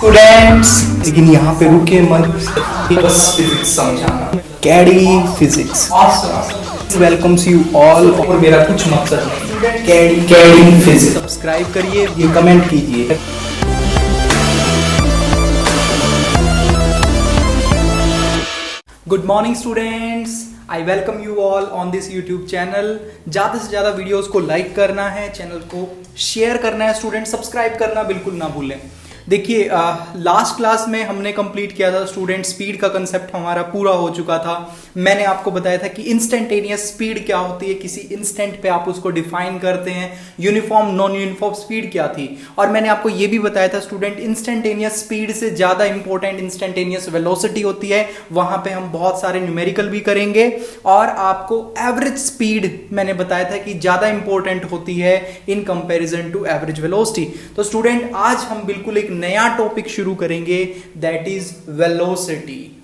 Students, लेकिन यहाँ पे रुके मत, बस फिजिक्स समझाना। कैडी फिजिक्स वेलकम्स यू ऑल। और मेरा कुछ मकसद नहीं, कैडी फिजिक्स सब्सक्राइब करिए, ये कमेंट कीजिए। Good morning students, I welcome you all on this YouTube channel. ज़्यादा से ज़्यादा वीडियोस को लाइक करना है, चैनल को शेयर करना है, स्टूडेंट सब्सक्राइब करना बिल्कुल ना भूलें। देखिए, लास्ट क्लास में हमने कंप्लीट किया था स्टूडेंट, स्पीड का कंसेप्ट हमारा पूरा हो चुका था। मैंने आपको बताया था कि इंस्टेंटेनियस स्पीड क्या होती है, किसी इंस्टेंट पे आप उसको डिफाइन करते हैं। यूनिफॉर्म नॉन यूनिफॉर्म स्पीड क्या थी, और मैंने आपको ये भी बताया था स्टूडेंट, इंस्टेंटेनियस स्पीड से ज़्यादा इंपॉर्टेंट इंस्टेंटेनियस वेलोसिटी होती है। वहाँ पे हम बहुत सारे न्यूमेरिकल भी करेंगे, और आपको एवरेज स्पीड मैंने बताया था कि ज़्यादा इंपॉर्टेंट होती है in comparison to average velocity. तो स्टूडेंट, आज हम बिल्कुल एक नया टॉपिक शुरू करेंगे, that is velocity.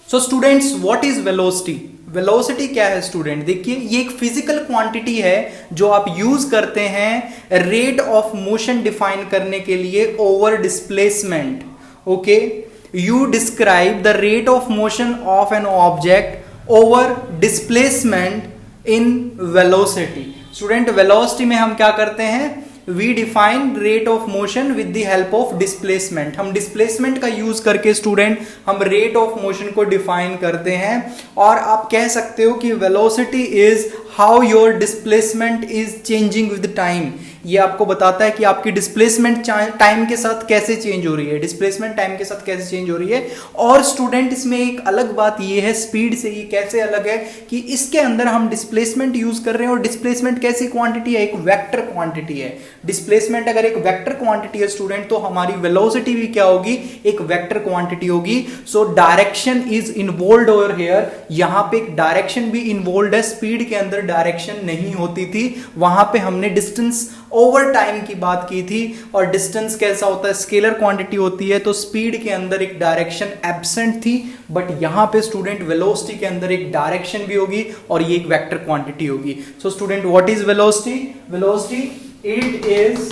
So students, what is velocity? Velocity क्या है स्टूडेंट? देखिए, ये एक फिजिकल क्वांटिटी है जो आप यूज करते हैं रेट ऑफ मोशन डिफाइन करने के लिए over displacement. Okay, you describe the rate of motion of an object over displacement in velocity. Student, velocity में हम क्या करते हैं? We define rate of motion with the help of displacement. हम displacement का यूज करके स्टूडेंट हम rate of motion को डिफाइन करते हैं। और आप कह सकते हो कि velocity is how your displacement is changing with time. ये आपको बताता है कि आपकी डिस्प्लेसमेंट टाइम के साथ कैसे चेंज हो रही है, डिस्प्लेसमेंट टाइम के साथ कैसे चेंज हो रही है। और स्टूडेंट, इसमें एक अलग बात ये है, स्पीड से ये कैसे अलग है कि इसके अंदर हम डिस्प्लेसमेंट यूज कर रहे हैं, और डिस्प्लेसमेंट कैसी क्वांटिटी है? एक वेक्टर क्वांटिटी है। डिस्प्लेसमेंट अगर एक वेक्टर क्वांटिटी है स्टूडेंट, तो हमारी वेलोसिटी भी क्या होगी? एक वेक्टर क्वांटिटी होगी। So direction is involved over here. यहां पे एक डायरेक्शन भी इन्वॉल्व्ड है, स्पीड के अंदर डायरेक्शन नहीं होती थी। वहां पे हमने डिस्टेंस ओवर टाइम की बात की थी, और डिस्टेंस कैसा होता है? स्केलर क्वांटिटी होती है। तो स्पीड के अंदर एक डायरेक्शन एब्सेंट थी, बट यहां पे स्टूडेंट वेलोसिटी के अंदर एक डायरेक्शन भी होगी, और ये एक वेक्टर क्वांटिटी होगी। So student, what is velocity? Velocity, it is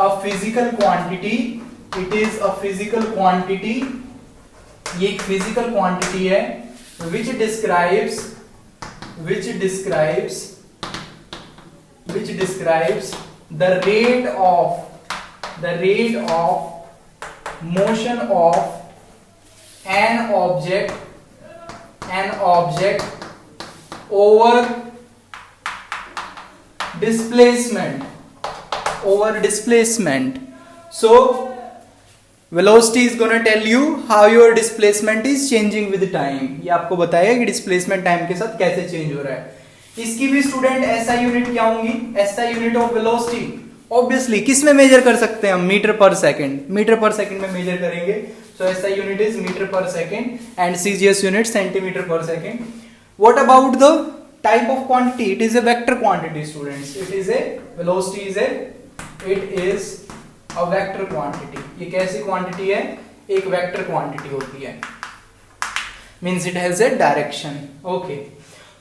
a physical quantity, it is a physical quantity, ये एक physical quantity है which describes the rate of motion of an object over displacement. So velocity is going to tell you how your displacement is changing with time. ये आपको बताएगा कि displacement time के साथ कैसे चेंज हो रहा है। इसकी भी स्टूडेंट एसआई यूनिट क्या होंगी? SI unit of velocity obviously किस में मेजर कर सकते हैं हम? Metre per second. Metre per second में मेजर करेंगे। So SI unit is metre per second and CGS unit centimetre per second. What about the type of quantity? It is a vector quantity students. It is a vector quantity. ये कैसी quantity है? एक vector quantity होती है, means it has a direction. Okay,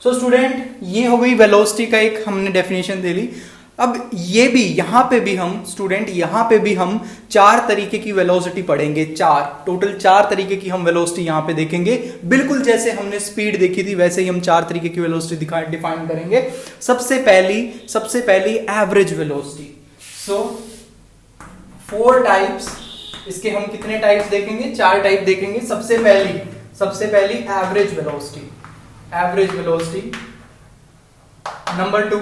so student, ये हो गई velocity का एक हमने definition दे ली। अब ये भी यहाँ पे भी हम स्टूडेंट, यहाँ पे भी हम चार तरीके की वेलोसिटी पढ़ेंगे। टोटल चार तरीके की हम वेलोसिटी यहाँ पे देखेंगे। बिल्कुल जैसे हमने स्पीड देखी थी वैसे ही हम चार तरीके की वेलोसिटी डिफाइन करेंगे। सबसे पहली एवरेज वेलोसिटी। सो 4 टाइप्स, इसके हम कितने टाइप्स देखेंगे? 4 टाइप देखेंगे। सबसे पहली average velocity. Number 2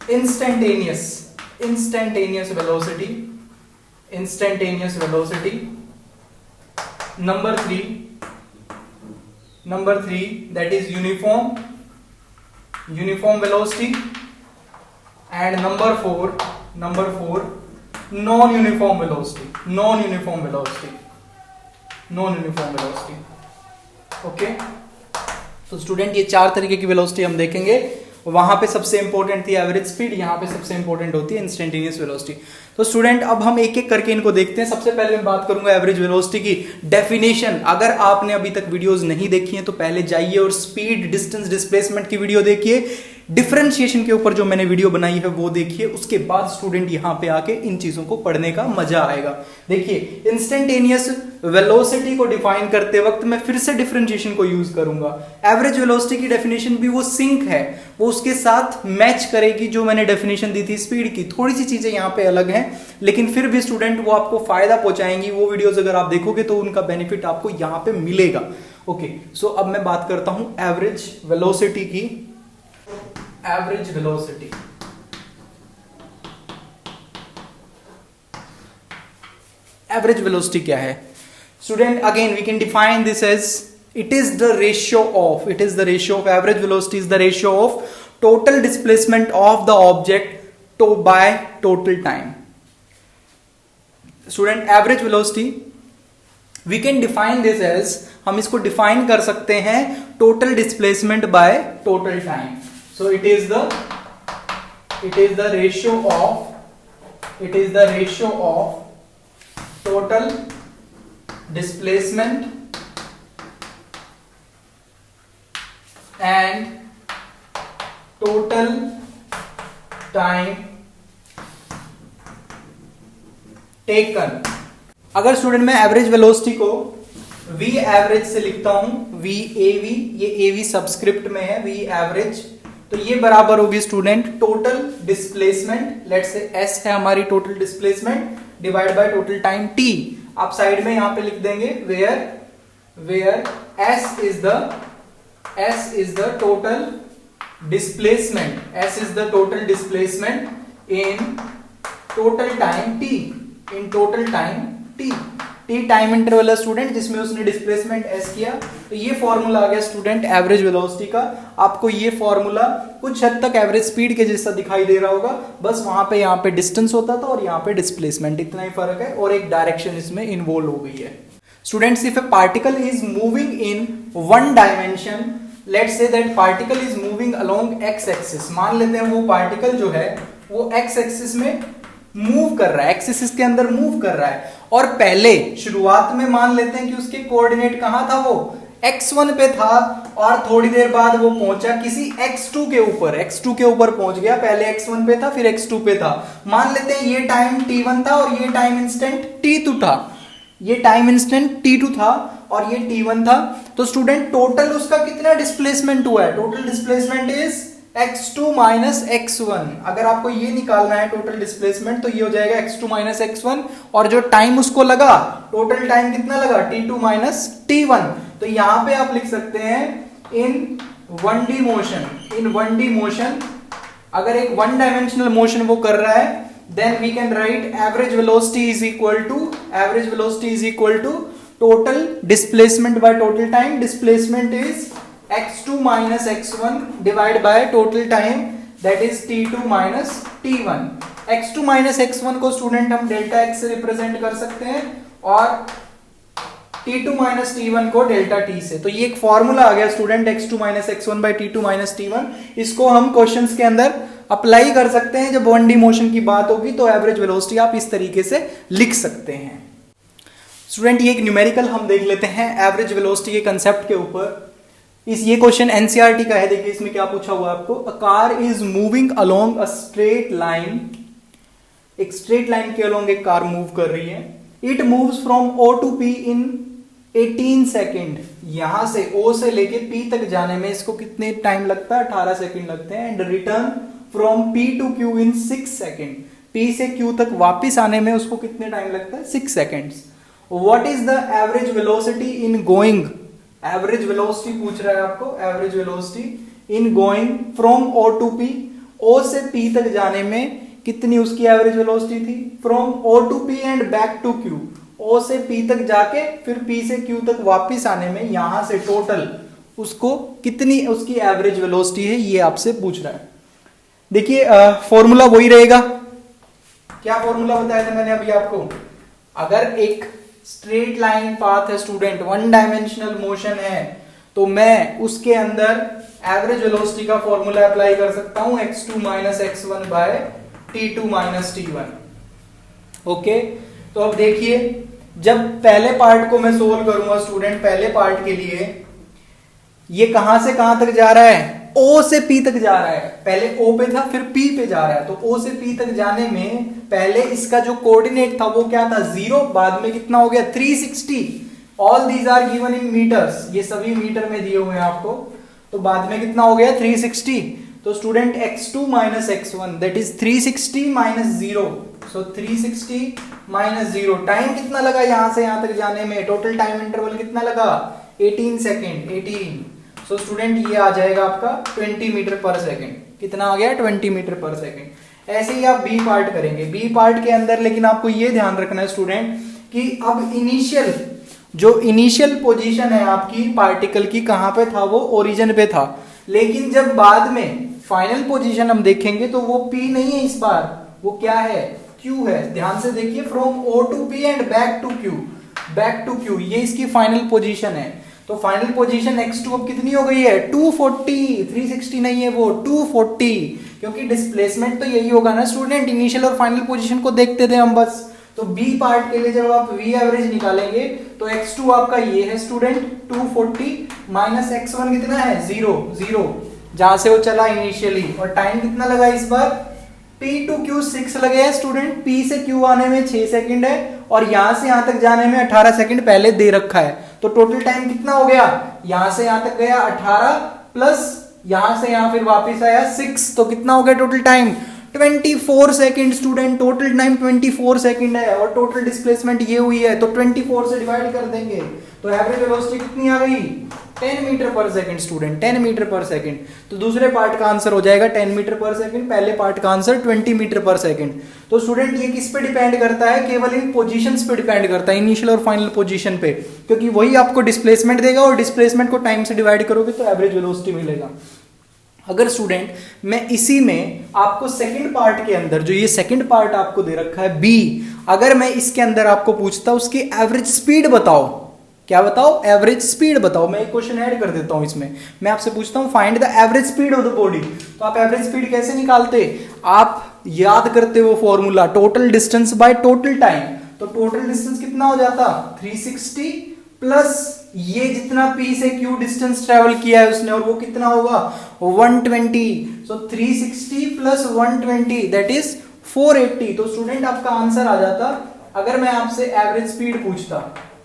instantaneous velocity. Number 3 that is uniform velocity. And number 4 non-uniform velocity. Okay, तो स्टूडेंट, ये 4 तरीके की वेलोसिटी हम देखेंगे। वहां पे सबसे इंपॉर्टेंट थी एवरेज स्पीड, यहां पे सबसे इंपॉर्टेंट होती है इंस्टेंटेनियस वेलोसिटी। तो स्टूडेंट, अब हम एक एक करके इनको देखते हैं। सबसे पहले मैं बात करूंगा एवरेज वेलोसिटी की डेफिनेशन। अगर आपने अभी तक वीडियोस नहीं देखी हैं तो पहले जाइए और स्पीड, डिस्टेंस, डिस्प्लेसमेंट की वीडियो देखिए। डिफरेंशिएशन के ऊपर जो मैंने वीडियो बनाई है वो देखिए, उसके बाद स्टूडेंट यहां पे आके इन चीजों को पढ़ने का मजा आएगा। देखिए इंस्टेंटेनियस वेलोसिटी को डिफाइन करते वक्त मैं फिर से डिफरेंशिएशन को यूज करूंगा। एवरेज वेलोसिटी की डेफिनेशन भी वो सिंक है, वो उसके साथ मैच करेगी जो मैंने डेफिनेशन दी थी स्पीड की। थोड़ी सी चीजें यहाँ पे अलग हैं, लेकिन फिर भी स्टूडेंट वो आपको फायदा पहुंचाएंगी। वो वीडियोस अगर आप देखोगे तो उनका बेनिफिट आपको यहाँ पे मिलेगा। ओके, सो अब मैं बात करता हूं एवरेज वेलोसिटी की। एवरेज वेलोसिटी, एवरेज वेलोसिटी क्या है student? Again we can define this as it is the ratio of, average velocity is the ratio of total displacement of the object तो by total time. Student average velocity we can define this as, हम इसको define कर सकते हैं total displacement by total time. So it is the ratio of total displacement and total time taken। अगर student मैं average velocity को v average से लिखता हूं, v AV, ये AV सबस्क्रिप्ट में है, v एवरेज, तो ये बराबर होगी student total displacement, let's say s है हमारी total displacement, divide by total time t। आप साइड में यहां पे लिख देंगे where s is the total displacement, in total time t। t time interval है स्टूडेंट जिसमें उसने डिस्प्लेसमेंट s किया, तो ये फॉर्मूला आ गया स्टूडेंट एवरेज वेलोसिटी का। आपको ये फॉर्मूला कुछ हद तक एवरेज स्पीड के जैसा दिखाई दे रहा होगा, बस वहां पे यहाँ पे डिस्टेंस होता था और यहाँ पे डिस्प्लेसमेंट, इतना ही फर्क है, और एक डायरेक्शन इसमें इन्वॉल्व हो गई है। Students, if A particle is moving in one dimension, let's say that particle is moving along x axis, मान लेते हैं वो पार्टिकल जो है वो एक्स एक्सिस में मूव कर रहा है, एक्सिस के अंदर मूव कर रहा है, और पहले शुरुआत में मान लेते हैं कि उसके कोऑर्डिनेट कहां था, वो x1 पे था, और थोड़ी देर बाद वो पहुंचा किसी x2 के ऊपर पहुंच गया। पहले x1 पे था, फिर x2 पे था। मान लेते हैं ये टाइम t1 था और ये टाइम इंस्टेंट t2 था, और ये t1 था। तो स्टूडेंट टोटल उसका कितना डिस्प्लेसमेंट हुआ है? Total displacement is x2 minus x1। अगर आपको ये निकालना है टोटल डिस्प्लेसमेंट, तो ये हो जाएगा x2 माइनस x1, और जो टाइम उसको लगा, टोटल टाइम कितना लगा? t2 minus t1। तो यहां पे आप लिख सकते हैं इन 1D मोशन, अगर एक वन डायमेंशनल मोशन वो कर रहा है, then we can write average velocity is equal to total displacement by total time. Displacement is x2 minus x1 divided by total time, that is t2 minus t1। x2 minus x1 को student हम delta x से represent कर सकते हैं, और t2 minus t1 को delta t से। तो ये एक फॉर्मूला आ गया student x2 minus x1 by t2 minus t1। इसको हम क्वेश्चंस के अंदर अप्लाई कर सकते हैं। जब 1D मोशन की बात होगी तो एवरेज वेलोसिटी आप इस तरीके से लिख सकते हैं। स्टूडेंट, ये एक न्यूमेरिकल हम देख लेते हैं एवरेज वेलोसिटी के कंसेप्ट के ऊपर। ये क्वेश्चन एनसीईआरटी का है। देखिए इसमें क्या पूछा हुआ है आपको, a car is moving along a straight line, एक स्ट्रेट लाइन के अलोंग एक कार मूव कर रही है। It moves from O to P in 18 second. यहां से O से लेके P तक जाने में इसको कितने टाइम लगता है? 18 सेकेंड लगते हैं। And return from P to Q in 6 second. P से Q तक वापिस आने में उसको कितने टाइम लगता है? 6 seconds. What is the average velocity in going? Average velocity पूछ रहा है आपको, average velocity in going from O to P, O से P तक जाने में कितनी उसकी एवरेज वेलोसिटी थी? From O to P and back to Q, O से P तक जाके फिर P से Q तक वापस आने में यहां से टोटल उसको कितनी उसकी एवरेज वेलोसिटी है, ये आपसे पूछ रहा है। देखिए फॉर्मूला वही रहेगा। क्या फॉर्मूला बताया था मैंने अभी आपको? अगर एक स्ट्रेट लाइन पाथ है स्टूडेंट, वन डायमेंशनल मोशन है, तो मैं उसके अंदर एवरेज वेलोसिटी का फॉर्मूला अप्लाई कर सकता हूं x2 minus x1 bye t2 minus t1। Okay, तो अब देखिए जब पहले पार्ट को मैं सोल्व करूंगा स्टूडेंट, पहले पार्ट के लिए ये कहां से कहां तक जा रहा है? O से P तक जा रहा है, पहले O पे था फिर P पे जा रहा है, तो O से P तक जाने में पहले इसका जो कोऑर्डिनेट था वो क्या था 0, बाद में कितना हो गया 360। All these are given in metres, ये सभी मीटर में दिए हुए हैं आपको, तो बाद में कितना हो गया 360। तो student x2 minus x1 that is 360 minus 0, so 360 minus 0। Time कितना लगा यहां से यहां तक जाने में, टोटल टाइम इंटरवल कितना लगा 18 सेकेंड, 18। सो स्टूडेंट ये आ जाएगा आपका 20 मीटर पर सेकेंड। कितना आ गया 20 मीटर पर सेकेंड। ऐसे ही आप बी पार्ट करेंगे, बी पार्ट के अंदर लेकिन आपको ये ध्यान रखना है स्टूडेंट कि अब इनिशियल पोजीशन है आपकी पार्टिकल की कहां पे था, वो ओरिजिन पे था, लेकिन जब बाद में फाइनल पोजीशन हम देखेंगे तो वो P नहीं है, इस बार वो क्या है Q है। ध्यान से देखिए, from O to P and back to Q, ये इसकी फाइनल पोजीशन है। तो फाइनल पोजीशन x2 अब कितनी हो गई है 240, 360 नहीं है वो 240, क्योंकि डिस्प्लेसमेंट तो यही होगा ना स्टूडेंट, इनिशियल और फाइनल पोजीशन को देखते थे हम बस। तो बी पार्ट के लिए जब आप वी एवरेज निकालेंगे तो x2 आपका ये है स्टूडेंट 240 माइनस x1 कितना है 0, जहां से वो चला इनिशियली, और टाइम कितना लगा इस बार P टू Q 6 लगे हैं स्टूडेंट, P से Q आने में 6 सेकंड है और यहां से यहां तक जाने में 18 सेकंड पहले दे रखा है। तो टोटल टाइम कितना हो गया, यहां से यहां तक गया 18 प्लस यहां से यहां फिर वापस आया 6, तो कितना हो गया total time 24 second student. Total time 24 second है और टोटल डिस्प्लेसमेंट ये हुई है, तो 24 से डिवाइड कर देंगे तो एवरेज वेलोसिटी कितनी आ गई 10 metre per second student, 10 metre per second. तो दूसरे पार्ट का आंसर हो जाएगा 10 मीटर पर सेकंड, पहले पार्ट का आंसर 20 मीटर पर सेकंड। तो स्टूडेंट ये किस पे डिपेंड करता है, केवल इन पोजीशंस पे डिपेंड करता है, इनिशियल और फाइनल पोजीशन पे, क्योंकि वही आपको डिस्प्लेसमेंट देगा और डिस्प्लेसमेंट को टाइम से डिवाइड करोगे तो एवरेज वेलोसिटी मिलेगा। अगर स्टूडेंट मैं इसी में आपको सेकंड पार्ट के अंदर, जो ये सेकंड पार्ट आपको दे रखा है बी, अगर मैं इसके अंदर आपको पूछता उसकी एवरेज स्पीड बताओ, क्या बताओ एवरेज स्पीड बताओ, मैं एक क्वेश्चन ऐड कर देता हूं इसमें, मैं आपसे पूछता हूं find the average speed of the body, तो आप एवरेज स्पीड कैसे निकालते, आप याद करते हो formula total distance by total time. तो टोटल डिस्टेंस कितना हो जाता 360 प्लस ये जितना P से Q डिस्टेंस ट्रेवल किया है उसने, और वो कितना होगा 120, सो 360 प्लस 120 दैट इज 480। तो स्टूडेंट आपका आंसर आ जाता, अगर मैं आपसे एवरेज स्पीड पूछता,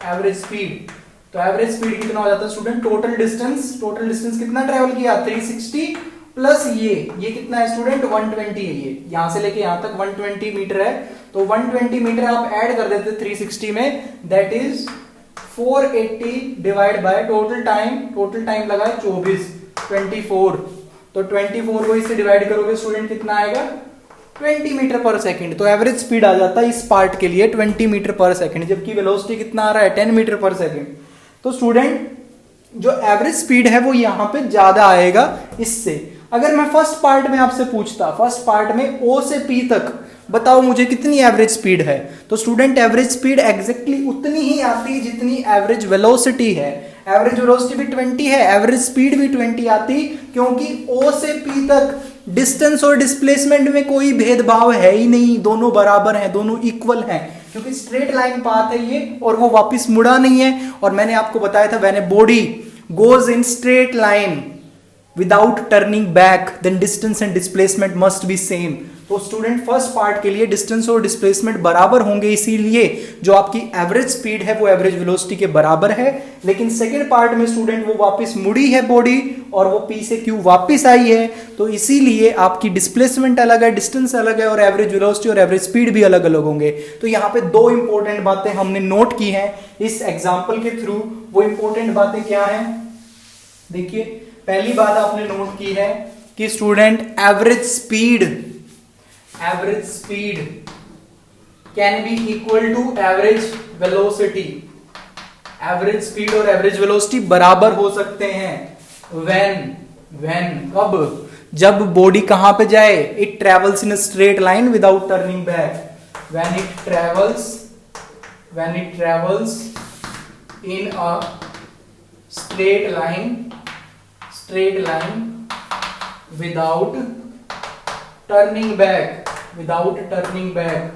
एवरेज स्पीड, तो एवरेज स्पीड कितना हो जाता स्टूडेंट, टोटल डिस्टेंस कितना ट्रेवल किया 360 प्लस ये कितना है स्टूडेंट 120 है, ये यहां से लेके यहां तक 120 मीटर है, तो 120 मीटर आप ऐड कर देते 360 में, that is 480 divide by total time लगा 24, तो 24 को इससे डिवाइड करोगे स्टूडेंट कितना आएगा 20 मीटर पर सेकंड। तो एवरेज स्पीड आ जाता है इस पार्ट के लिए 20 मीटर पर सेकंड, जबकि वेलोसिटी कितना आ रहा है 10 मीटर पर सेकंड। तो स्टूडेंट जो एवरेज स्पीड है वो यहां पे ज्यादा आएगा इससे। अगर मैं फर्स्ट पार्ट में आपसे पूछता, फर्स्ट पार्ट में O से P तक बताओ मुझे कितनी एवरेज स्पीड है, तो स्टूडेंट एवरेज स्पीड एग्जैक्टली उतनी ही आती जितनी एवरेज वेलोसिटी है। एवरेज वेलोसिटी भी 20 है, एवरेज स्पीड भी 20 आती, क्योंकि O से P तक डिस्टेंस और डिस्प्लेसमेंट में कोई भेदभाव है ही नहीं, दोनों बराबर हैं, दोनों इक्वल हैं, क्योंकि स्ट्रेट लाइन पाथ है ये और वो वापस मुड़ा नहीं है। और मैंने आपको बताया था when a body goes in straight line without turning back then distance and displacement must be same। तो स्टूडेंट फर्स्ट पार्ट के लिए डिस्टेंस और डिस्प्लेसमेंट बराबर होंगे, इसीलिए जो आपकी एवरेज स्पीड है वो एवरेज वेलोसिटी के बराबर है। लेकिन सेकंड पार्ट में स्टूडेंट वो वापस मुड़ी है बॉडी और वो P से Q वापस आई है, तो इसीलिए आपकी डिस्प्लेसमेंट अलग है, डिस्टेंस अलग है और एवरेज वेलोसिटी और एवरेज स्पीड भी अलग अलग होंगे। तो यहाँ पे दो इंपॉर्टेंट बातें हमने नोट की हैं इस एग्जाम्पल के थ्रू। वो इंपॉर्टेंट बातें क्या है, देखिए पहली बात आपने नोट की है कि student average speed can be equal to average velocity. Average speed और एवरेज वेलोसिटी बराबर हो सकते हैं व्हेन कब, जब बॉडी कहां पे जाए, it travels in a straight line without turning back. When it travels in a straight line without turning back,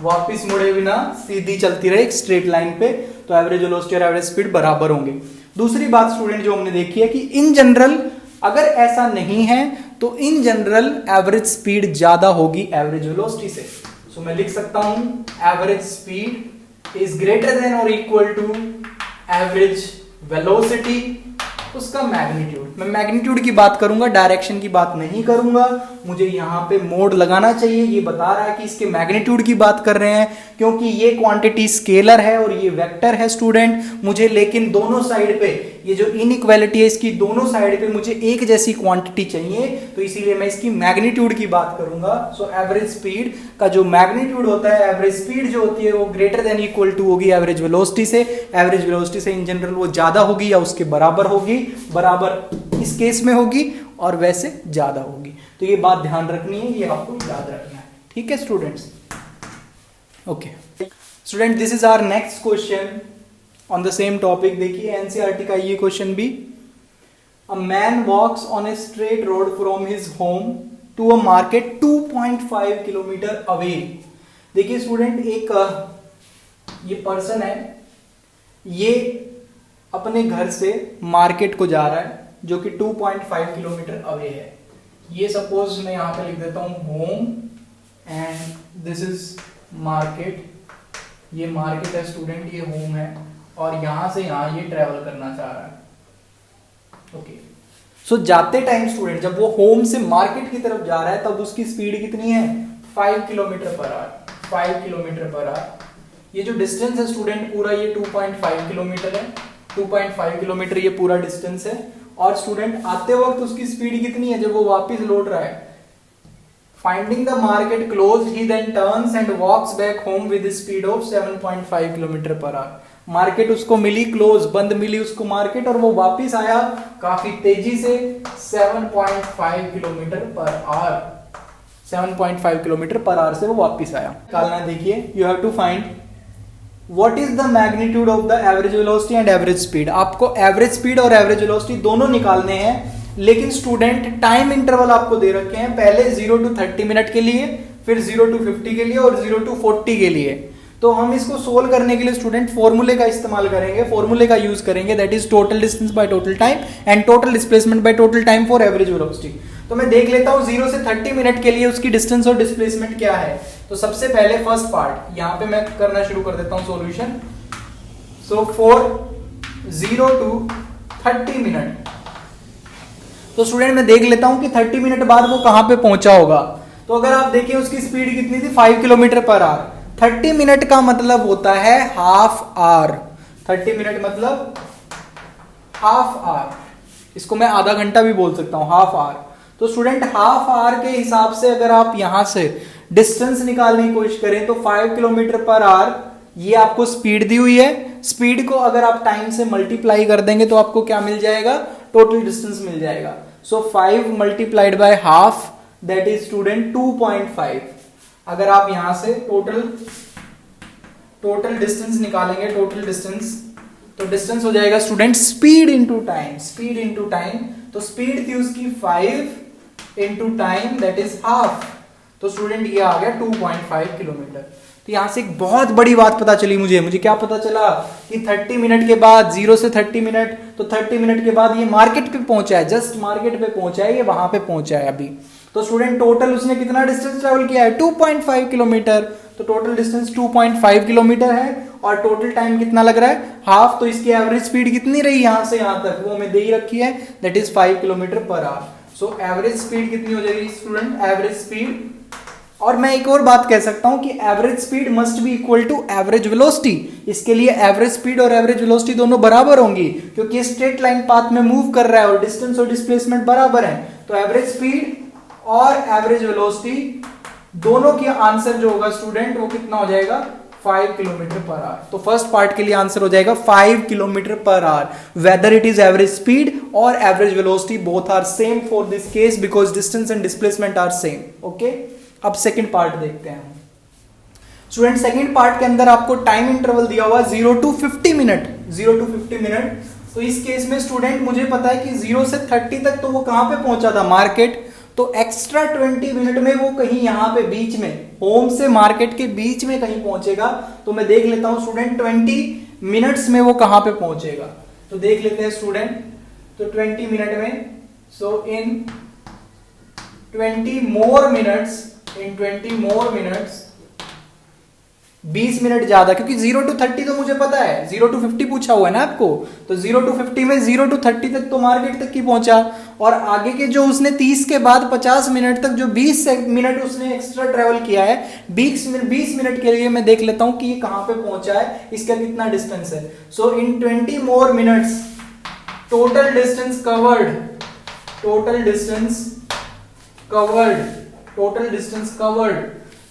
वापिस मुड़े बिना सीधी चलती रहे एक स्ट्रेट लाइन पे, तो एवरेज वेलोसिटी और एवरेज स्पीड बराबर होंगे। दूसरी बात स्टूडेंट जो हमने देखी है कि इन जनरल अगर ऐसा नहीं है तो इन जनरल एवरेज स्पीड ज्यादा होगी एवरेज वेलोसिटी से। सो मैं लिख सकता हूं average speed is greater than और इक्वल टू एवरेज वेलोसिटी, उसका मैग्नीट्यूड। मैं मैग्नीट्यूड की बात करूंगा, डायरेक्शन की बात नहीं करूंगा। मुझे यहां पे मोड लगाना चाहिए, ये बता रहा है कि इसके मैग्नीट्यूड की बात कर रहे हैं, क्योंकि ये क्वांटिटी स्केलर है और ये वेक्टर है स्टूडेंट। मुझे लेकिन दोनों साइड पे ये जो इनइक्वालिटी है इसकी दोनों साइड पे मुझे एक जैसी क्वांटिटी चाहिए, तो इसीलिए मैं इसकी मैग्नीट्यूड की बात करूंगा। सो एवरेज स्पीड का जो मैग्नीट्यूड होता है, एवरेज स्पीड जो होती है वो ग्रेटर देन इक्वल टू होगी एवरेज वेलोसिटी से। एवरेज वेलोसिटी से इन जनरल वो ज्यादा होगी या उसके बराबर होगी, बराबर इस केस में होगी और वैसे ज्यादा होगी। तो ये बात ध्यान रखनी है, ये आपको याद रखना है। ठीक है students, okay student, this is our next question on the same topic. देखिए एनसीईआरटी का ये क्वेश्चन भी। A man walks on a straight road from his home to a market 2.5 kilometre away. देखिए स्टूडेंट, एक ये पर्सन है, ये अपने घर से मार्केट को जा रहा है जो कि 2.5 किलोमीटर अवे है। ये सपोज मैं यहां पे लिख देता हूं home and this is market. ये मार्केट है स्टूडेंट, ये होम है और यहां से यहां ये ट्रेवल करना चाह रहा है। ओके, सो जाते टाइम स्टूडेंट जब वो होम से मार्केट की तरफ जा रहा है तब उसकी स्पीड कितनी है? 5 kilometre per our. 5 kilometre per our. ये जो डिस्टेंस है स्टूडेंट पूरा ये 2.5 किलोमीटर है। 2.5 किलोमीटर ये पूरा डिस्टेंस है। और स्टूडेंट आते वक्त उसकी स्पीड कितनी है जब वो वापस लौट रहा है? Finding the market close he then turns and walks back home with speed of 7.5 kilometre per hour. Market उसको मिली क्लोज, बंद मिली उसको मार्केट और वो वापस आया काफी तेजी से 7.5 kilometre per our. 7.5 kilometre per our से वो वापस आया। निकालना देखिए, you have to find what is the magnitude of the average velocity and average speed. आपको एवरेज स्पीड और एवरेज वेलोसिटी दोनों निकालने हैं, लेकिन स्टूडेंट टाइम इंटरवल आपको दे रखे हैं, पहले 0 to 30 मिनट के लिए, फिर 0 to 50 के लिए और 0 to 40 के लिए। तो हम इसको सोल्व करने के लिए स्टूडेंट फॉर्मूले का इस्तेमाल करेंगे, फॉर्मूले का यूज करेंगे, that is total distance by total time and total displacement by total time for average velocity. तो मैं देख लेता हूं 0 से 30 मिनट के लिए उसकी डिस्टेंस और डिस्प्लेसमेंट क्या है। तो सबसे पहले फर्स्ट पार्ट यहां पे मैं करना शुरू कर देता हूं solution. So for 0 to 30 minute, तो स्टूडेंट मैं देख लेता हूं कि 30 मिनट बाद वो कहां पे पहुंचा होगा। तो अगर आप देखिए उसकी स्पीड कितनी थी? 5 किलोमीटर पर आवर। 30 मिनट का मतलब होता है हाफ आवर। 30 मिनट मतलब हाफ आवर, इसको मैं आधा घंटा भी बोल सकता हूं, हाफ आवर। तो स्टूडेंट हाफ आवर के हिसाब से अगर आप यहां से डिस्टेंस निकालने की कोशिश करें तो 5 किलोमीटर पर आवर ये आपको स्पीड दी हुई है। स्पीड को अगर आप टाइम से मल्टीप्लाई कर देंगे तो आपको क्या मिल जाएगा? टोटल डिस्टेंस मिल जाएगा। सो 5 multiplied by half that is student 2.5। अगर आप यहां से टोटल डिस्टेंस निकालेंगे, टोटल डिस्टेंस, तो डिस्टेंस हो जाएगा student speed into time. Speed into time, तो स्पीड थी उसकी 5 into time that is half. तो स्टूडेंट ये आ गया 2.5 किलोमीटर। तो यहां से एक बहुत बड़ी बात पता चली मुझे क्या पता चला कि 30 मिनट के बाद 0 से 30 मिनट, तो 30 मिनट के बाद ये मार्केट पे पहुंचा है, जस्ट मार्केट पे पहुंचा है, ये वहां पे पहुंचा है अभी। तो स्टूडेंट टोटल उसने कितना डिस्टेंस ट्रेवल किया है? 2.5 किलोमीटर। तो टोटल डिस्टेंस 2.5 किलोमीटर है और टोटल टाइम कितना लग रहा है? हाफ। तो इसकी एवरेज स्पीड कितनी रही यहां से यहां तक? वो हमें दे ही रखी है, that is 5 kilometre per our. So average speed कितनी हो जाएगी स्टूडेंट? एवरेज स्पीड, और मैं एक और बात कह सकता हूं कि average speed must be equal to average velocity. इसके लिए एवरेज स्पीड और एवरेज वेलोसिटी दोनों बराबर होंगी, क्योंकि स्ट्रेट लाइन पाथ में मूव कर रहा है और डिस्टेंस और डिस्प्लेसमेंट बराबर है। तो एवरेज स्पीड और एवरेज वेलोसिटी दोनों की आंसर जो होगा स्टूडेंट वो कितना हो जाएगा? 5 किलोमीटर पर आवर। तो फर्स्ट पार्ट के लिए आंसर हो जाएगा 5 kilometre per hour. Whether it is average speed और average velocity both are same for this case because distance and displacement are same. Okay, अब सेकंड पार्ट देखते हैं student. Second part के अंदर आपको टाइम इंटरवल दिया हुआ 0 to 50 मिनट। 0 to 50 minute. तो इस केस में स्टूडेंट मुझे पता है कि 0 से 30 तक तो वो कहां पे पहुंचा था? मार्केट। तो एक्स्ट्रा 20 मिनट में वो कहीं यहां पे बीच में, होम से मार्केट के बीच में कहीं पहुंचेगा। तो मैं देख लेता हूं स्टूडेंट 20 मिनट्स में वो कहां पे पहुंचेगा। तो देख लेते हैं स्टूडेंट। तो 20 मिनट में So in 20 more minutes, 20 minute ज्यादा, क्योंकि 0 to 30 तो मुझे पता है, 0 to 50 पूछा हुआ है ना आपको, तो 0 to 50 में 0 to 30 तक तो मार्केट तक ही पहुंचा, और आगे के जो उसने 30 के बाद 50 मिनट तक जो 20 मिनट उसने एक्स्ट्रा ट्रेवल किया है, 20 मिनट के लिए मैं देख लेता हूं कि ये कहां पे पहुंचा है, इसका कितना डिस्टेंस है। So in 20 more minutes total distance covered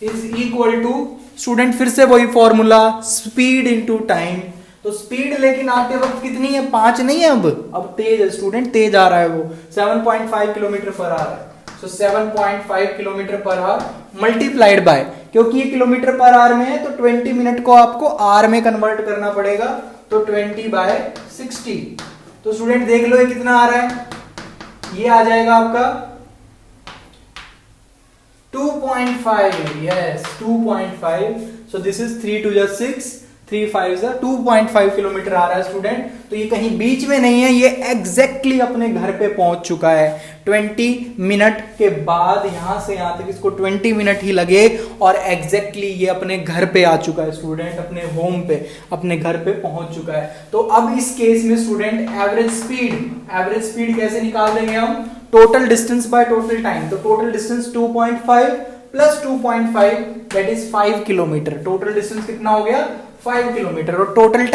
is equal to, student फिर से वही फॉर्मूला, स्पीड इनटू टाइम। तो स्पीड लेकिन आते वक्त कितनी है, 5 नहीं है, अब तेज है स्टूडेंट, तेज आ रहा है वो, 7.5 किलोमीटर पर आवर है। सो 7.5 kilometre per our multiplied by, क्योंकि ये किलोमीटर पर आवर में है तो 20 मिनट को आपको आर में कन्वर्ट करना पड़ेगा, तो 20/60। तो स्टूडेंट देख लो ये कितना आ रहा है, ये आ जाएगा आपका 2.5, yes 2.5। so this is 3 to the 6, 3 5 2.5 kilometre आ रहा है स्टूडेंट। तो ये कहीं बीच में नहीं है, ये एग्जैक्टली अपने घर पे पहुंच चुका है 20 मिनट के बाद, यहां से यहां तक इसको 20 मिनट ही लगे, और एग्जैक्टली ये अपने घर पे आ चुका है स्टूडेंट, अपने होम पे, अपने घर पे पहुंच चुका है। तो अब इस केस में स्टूडेंट एवरेज स्पीड कैसे निकाल देंगे हम, total distance by total time. तो total distance 2.5 plus 2.5 that is 5 kilometre. Total distance कितना हो गया, 5 किलोमीटर। और टोटल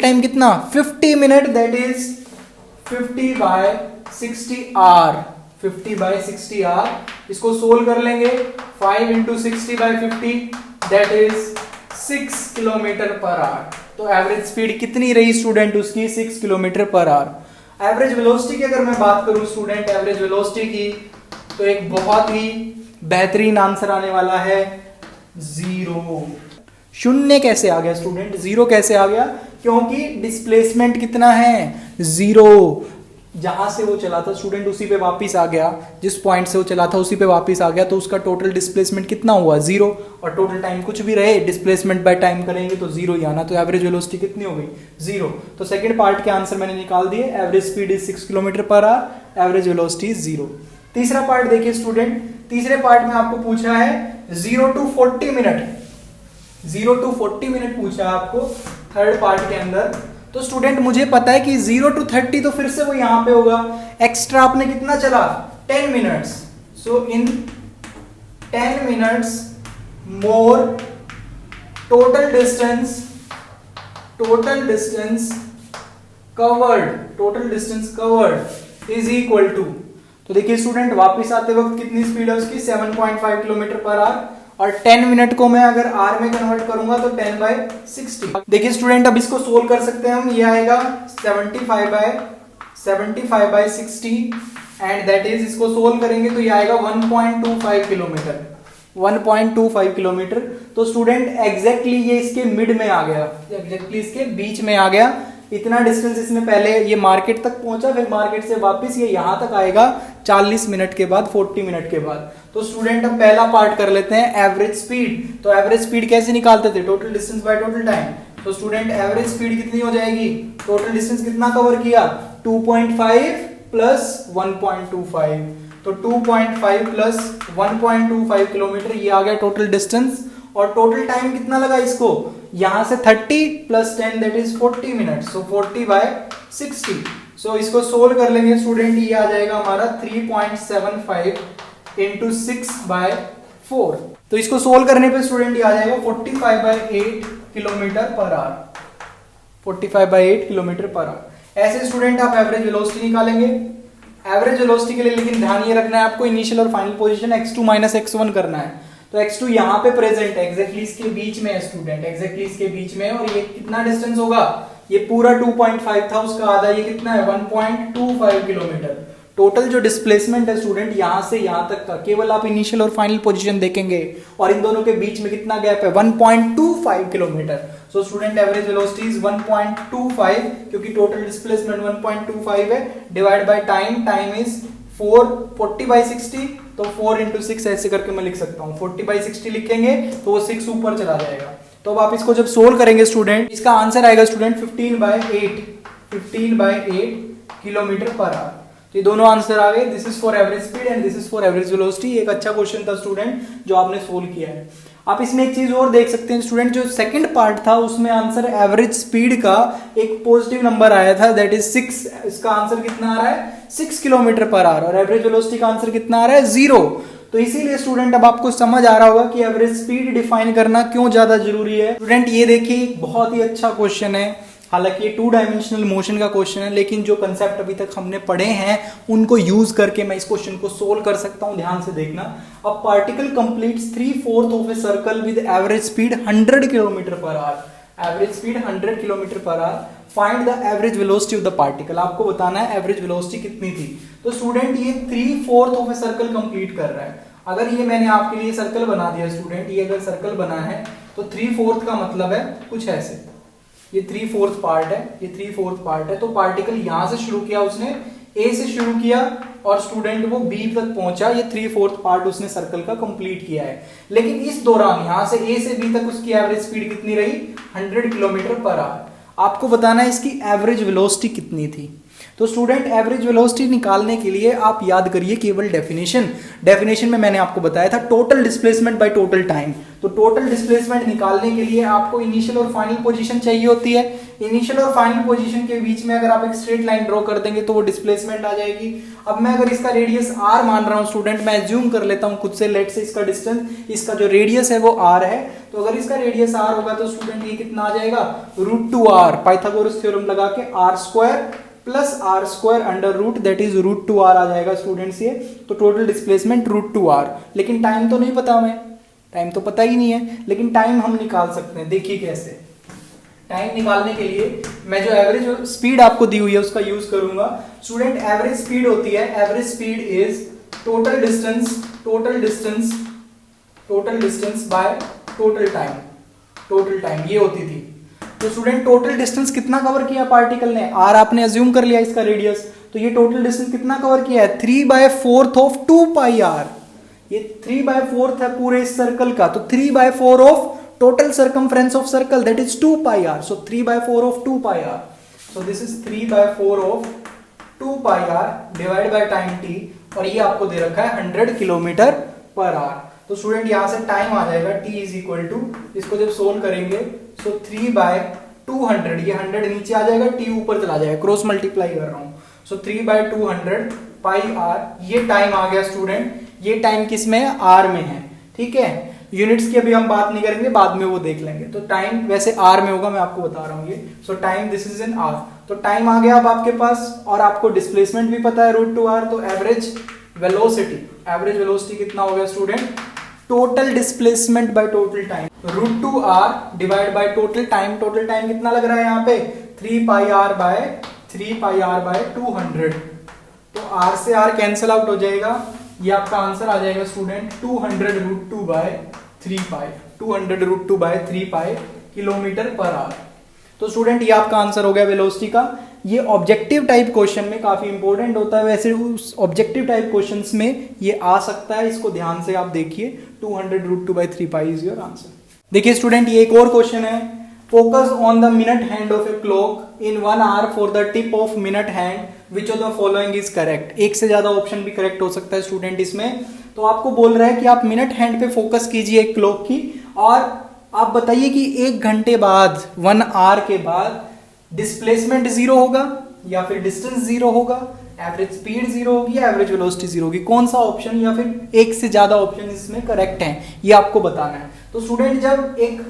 टाइम कितना, 50 minute, that is 50/60 hour. 50/60 hour. इसको सोल्व कर लेंगे, 5 into 60/50 that is 6 kilometre per hour. तो एवरेज स्पीड कितनी रही स्टूडेंट उसकी, 6 kilometre per our. Average velocity की अगर मैं बात करूं स्टूडेंट, एवरेज वेलोसिटी की, तो एक बहुत ही बेहतरीन आंसर आने वाला है 0। शून्य कैसे आ गया स्टूडेंट, 0 कैसे आ गया, क्योंकि डिस्प्लेसमेंट कितना है, 0। जहां से वो चला था स्टूडेंट उसी पे वापस आ गया, जिस पॉइंट से वो चला था उसी पे वापस आ गया, तो उसका टोटल डिस्प्लेसमेंट कितना हुआ, 0। और टोटल टाइम कुछ भी रहे, डिस्प्लेसमेंट बाय टाइम करेंगे तो 0 ही आना, तो एवरेज वेलोसिटी कितनी हो गई, 0। तो सेकंड पार्ट के आंसर मैंने निकाल दिए, average speed is 6 kilometre per our, average velocity is 0। तीसरा पार्ट देखिए स्टूडेंट, तीसरे पार्ट में आपको पूछा है 0 to 40 मिनट, 0 to 40 मिनट पूछा है आपको थर्ड पार्ट के अंदर। तो स्टूडेंट मुझे पता है कि 0 to 30 तो फिर से वो यहां पे होगा, एक्स्ट्रा आपने कितना चला, 10 minutes. So in 10 minutes more total distance covered is equal to, तो देखिए स्टूडेंट वापस आते वक्त कितनी स्पीड है उसकी, 7.5 किलोमीटर पर आवर, और 10 मिनट को मैं अगर आर में कन्वर्ट करूंगा तो 10/60। देखिए स्टूडेंट अब इसको सोल्व कर सकते हैं हम, ये आएगा 75/60 एंड दैट इज, इसको सोल्व करेंगे तो ये आएगा 1.25 किलोमीटर, 1.25 किलोमीटर। तो स्टूडेंट एग्जैक्टली ये इसके मिड में आ गया, एग्जैक्टली इसके बीच में आ गया। इतना डिस्टेंस इसने पहले ये मार्केट तक पहुंचा, फिर मार्केट से वापस ये यहां तक आएगा 40 मिनट के बाद, 40 मिनट के बाद। तो स्टूडेंट अब पहला पार्ट कर लेते हैं, एवरेज स्पीड। तो एवरेज स्पीड कैसे निकालते थे, total distance by total time. तो स्टूडेंट एवरेज स्पीड कितनी हो जाएगी, टोटल डिस्टेंस कितना कवर किया, 2.5 प्लस 1.25, तो 2.5 प्लस 1.25 किलोमीटर, ये आ गया टोटल डिस्टेंस। और टोटल टाइम कितना लगा इसको, यहां से 30 प्लस 10 दैट इज 40 मिनट, सो 40/60। सो इसको सोल्व कर लेंगे स्टूडेंट, ये आ जाएगा हमारा 3.75 इंटू 6/4। तो इसको सोल्व करने पे स्टूडेंट ये आ जाएगा 45/8 kilometre per our, 45/8 kilometre per our. ऐसे स्टूडेंट आप एवरेज वेलोसिटी निकालेंगे। एवरेज वेलोसिटी के लिए लेकिन ध्यान ये रखना है आपको, इनिशियल और final position x2 minus x1 करना है। तो x2 यहाँ पे प्रेजेंट है, एग्जैक्टली इसके बीच में है स्टूडेंट, एग्जैक्टली इसके बीच में है। और ये कितना डिस्टेंस होगा, ये पूरा 2.5 था, उसका आधा ये कितना है 1.25 किलोमीटर। टोटल जो डिस्प्लेसमेंट है स्टूडेंट यहां से यहां तक का, केवल आप इनिशियल और फाइनल पोजीशन देखेंगे और इन दोनों के बीच में कितना गैप है 1.25 kilometre. So student average velocity is 1.25, क्योंकि टोटल डिस्प्लेसमेंट 1.25 है, divide by time, time is 40/60, तो 4 इंटू 6 ऐसे करके मैं लिख सकता हूँ, 40/60 लिखेंगे तो वो 6 ऊपर चला जाएगा। तो अब आप इसको जब सोल्व करेंगे स्टूडेंट, इसका आंसर आएगा स्टूडेंट 15/8 किलोमीटर पर आवर। तो ये दोनों आंसर आ गए। This is for average speed and this is for average velocity. एक अच्छा क्वेश्चन था स्टूडेंट जो आपने सोल्व किया है। आप इसमें एक चीज और देख सकते हैं स्टूडेंट, जो सेकंड पार्ट था उसमें आंसर एवरेज स्पीड का एक पॉजिटिव नंबर आया था, दैट इज 6। इसका आंसर कितना आ रहा है 6 किलोमीटर पर आवर, और एवरेज वेलोसिटी का आंसर कितना आ रहा है 0। तो इसीलिए स्टूडेंट अब आपको समझ आ रहा होगा कि एवरेज स्पीड डिफाइन करना क्यों ज्यादा जरूरी है। स्टूडेंट ये देखिए बहुत ही अच्छा क्वेश्चन है, हालांकि ये 2 डायमेंशनल मोशन का क्वेश्चन है, लेकिन जो कंसेप्ट अभी तक हमने पढ़े हैं उनको यूज करके मैं इस क्वेश्चन को सोल्व कर सकता हूं। ध्यान से देखना। A particle completes 3/4 of a circle with average speed 100 kilometre per our. Average speed 100 kilometre per our. Find the average velocity of the particle. आपको बताना है एवरेज वेलोसिटी कितनी थी। तो स्टूडेंट ये 3/4 ऑफ ए सर्कल कंप्लीट कर रहा है। अगर ये मैंने आपके लिए सर्कल बना दिया स्टूडेंट, ये अगर सर्कल बना है तो 3/4 का मतलब है कुछ ऐसे, ये 3/4 पार्ट है, ये 3/4 पार्ट है। तो पार्टिकल यहां से शुरू किया उसने, ए से शुरू किया और स्टूडेंट वो बी तक पहुंचा। ये 3/4 पार्ट उसने सर्कल का कंप्लीट किया है। लेकिन इस दौरान यहां से ए से बी तक उसकी एवरेज स्पीड कितनी रही 100 किलोमीटर पर आवर। आपको बताना है इसकी एवरेज वेलोसिटी कितनी थी। तो स्टूडेंट एवरेज वेलोसिटी निकालने के लिए आप याद करिए केवल डेफिनेशन में मैंने आपको बताया था total displacement by total time. तो टोटल डिस्प्लेसमेंट निकालने के लिए आपको इनिशियल और फाइनल पोजीशन चाहिए होती है। इनिशियल और फाइनल पोजीशन के बीच में अगर आप एक स्ट्रेट लाइन ड्रॉ कर देंगे तो वो डिस्प्लेसमेंट आ जाएगी। अब मैं अगर इसका रेडियस r मान रहा हूं स्टूडेंट, मैं एज्यूम कर लेता हूं खुद से, लेट से इसका डिस्टेंस, इसका जो रेडियस है वो r है। तो अगर इसका रेडियस r होगा तो स्टूडेंट ये कितना आ जाएगा √2r, पाइथागोरस थ्योरम लगा के r² plus r² under root, that is √2r आ जाएगा स्टूडेंट्स ये। तो टोटल डिस्प्लेसमेंट √2r। लेकिन टाइम तो नहीं पता हमें, टाइम तो पता ही नहीं है, लेकिन टाइम हम निकाल सकते हैं। देखिए कैसे। टाइम निकालने के लिए मैं जो एवरेज स्पीड आपको दी हुई है उसका यूज करूंगा। स्टूडेंट एवरेज स्पीड होती है, average speed is total distance by total time ये होती थी। तो स्टूडेंट टोटल डिस्टेंस कितना कवर किया पार्टिकल ने, r आपने अज्यूम कर लिया इसका रेडियस, तो ये टोटल डिस्टेंस कितना कवर किया है 3/4 ऑफ 2πr। ये 3/4 है पूरे इस सर्कल का, तो 3/4 of total circumference of circle, that is 2πr। So 3/4 of 2πr, so this is 3/4 of 2πr divide by time t, और ये आपको दे रखा है 100 किलोमीटर पर आवर। तो स्टूडेंट यहां से टाइम आ जाएगा t इज इक्वल टू, इसको जब सोल्व करेंगे तो 3/200, ये 100 नीचे आ जाएगा, t ऊपर चला जाएगा, क्रॉस मल्टीप्लाई कर रहा हूं। सो 3/200 πr, ये टाइम आ गया स्टूडेंट। ये टाइम किस में है, r में है, ठीक है। यूनिट्स की अभी हम बात नहीं करेंगे, बाद में वो देख लेंगे। तो टाइम वैसे r में होगा, मैं आपको बता रहा हूँ ये। सो time this is in r। तो टाइम आ गया अब आपके पास, और आपको डिस्प्लेसमेंट भी पता है √2r। तो एवरेज वेलोसिटी कितना हो गया student, total displacement by total time, √2r divide by total time. Total time कितना लग रहा है यहाँ पे 3πr बाय 200। तो r से r कैंसिल आउट हो जाएगा, ये आपका आंसर आ जाएगा student 200√2 by 3π kilometre per hour. तो स्टूडेंट ये आपका आंसर हो गया वेलोसिटी का। ये ऑब्जेक्टिव टाइप क्वेश्चन में काफी इंपॉर्टेंट होता है, वैसे उस ऑब्जेक्टिव टाइप क्वेश्चंस में ये आ सकता है, इसको ध्यान से आप देखिए। 200√2 बाय 3π इज योर आंसर। देखिए स्टूडेंट ये एक और क्वेश्चन है, focus on the minute hand of a clock in 1 hour for the tip of minute hand which of the following is correct. एक से ज्यादा ऑप्शन भी करेक्ट हो सकता है स्टूडेंट इसमें। तो आपको बोल रहा है कि आप मिनट हैंड पे फोकस कीजिए एक क्लॉक की, और आप बताइए कि 1 घंटे बाद 1 hour के बाद डिस्प्लेसमेंट 0 होगा या फिर डिस्टेंस 0 होगा, एवरेज स्पीड 0 होगी या एवरेज वेलोसिटी 0 होगी। कौन सा ऑप्शन या फिर एक से ज्यादा ऑप्शन इसमें करेक्ट है, ये आपको बताना है। तो स्टूडेंट जब एक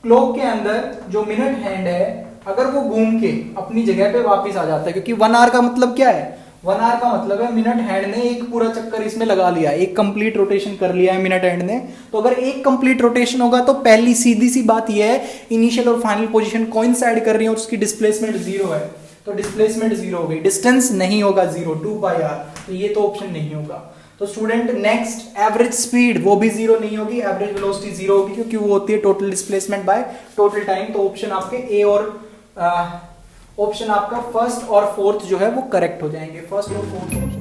क्लॉक के अंदर जो मिनट हैंड है अगर वो घूम के अपनी जगह पे वापस आ जाता है, क्योंकि 1 hour का मतलब क्या है, 1 hour का मतलब है मिनट हैंड ने एक पूरा चक्कर इसमें लगा लिया, एक कंप्लीट रोटेशन कर लिया है मिनट हैंड ने। तो अगर एक कंप्लीट रोटेशन होगा तो पहली सीधी सी बात यह है इनिशियल और फाइनल पोजीशन कोइंसाइड कर रही है और उसकी डिस्प्लेसमेंट 0 है, तो डिस्प्लेसमेंट 0 हो गई, डिस्टेंस नहीं होगा 0, 2πr, तो ये तो ऑप्शन नहीं होगा। तो स्टूडेंट नेक्स्ट एवरेज स्पीड वो भी 0 नहीं होगी, एवरेज वेलोसिटी 0 होगी, क्योंकि वो होती है total displacement by total time. तो ऑप्शन आपके ए और ऑप्शन आपका फर्स्ट और फोर्थ जो है वो करेक्ट हो जाएंगे, फर्स्ट और फोर्थ।